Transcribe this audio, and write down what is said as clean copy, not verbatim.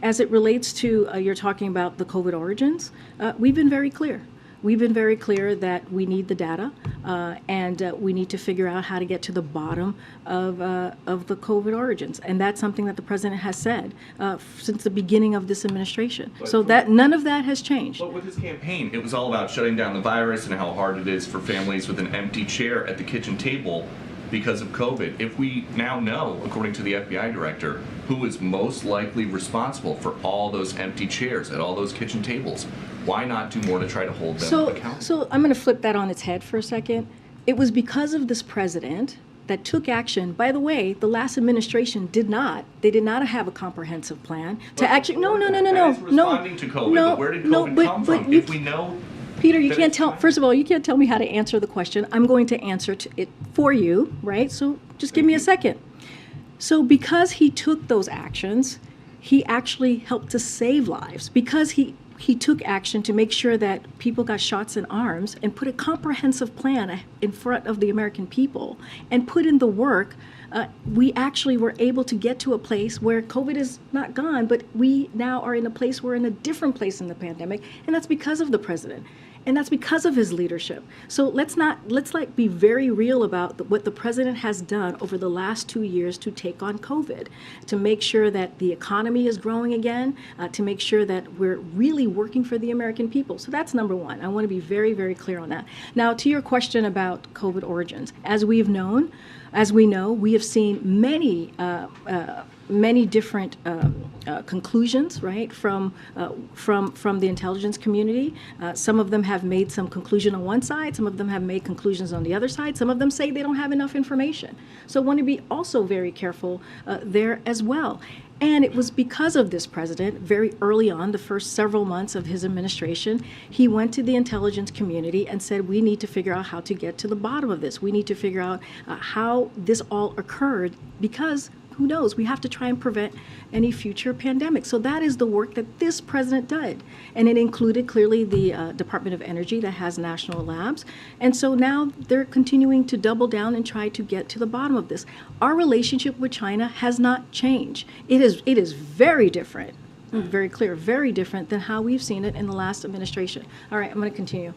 as it relates to, you're talking about the COVID origins, we've been very clear. We've been very clear that we need the data, and we need to figure out how to get to the bottom of the COVID origins. And that's something that the president has said since the beginning of this administration. So that none of that has changed. But with his campaign, it was all about shutting down the virus and how hard it is for families with an empty chair at the kitchen table because of COVID. If we now know, according to the FBI director, who is most likely responsible for all those empty chairs at all those kitchen tables, why not do more to try to hold them accountable? So I'm going to flip that on its head for a second. It was because of this president that took action. By the way, the last administration did not have a comprehensive plan to actually, no. Responding to COVID, but where did COVID come from? If we know, Peter, you can't tell, first of all, you can't tell me how to answer the question. I'm going to answer it for you, right? So just give me a second. So because he took those actions, he actually helped to save lives. Because he took action to make sure that people got shots in arms and put a comprehensive plan in front of the American people and put in the work, we actually were able to get to a place where COVID is not gone, but we now are in a place, we're in a different place in the pandemic, and that's because of the president. And that's because of his leadership. So let's be very real about what the president has done over the last 2 years to take on COVID, to make sure that the economy is growing again, to make sure that we're really working for the American people. So that's number one. I want to be very, very clear on that. Now, to your question about COVID origins, as we know, we have seen many different conclusions, right, from the intelligence community. Some of them have made some conclusion on one side, some of them have made conclusions on the other side, some of them say they don't have enough information. So I want to be also very careful there as well. And it was because of this president, very early on, the first several months of his administration, he went to the intelligence community and said, we need to figure out how to get to the bottom of this. We need to figure out how this all occurred, because who knows, we have to try and prevent any future pandemic. So that is the work that this president did. And it included clearly the Department of Energy that has national labs. And so now they're continuing to double down and try to get to the bottom of this. Our relationship with China has not changed. It is very different, very clear, very different than how we've seen it in the last administration. All right, I'm going to continue.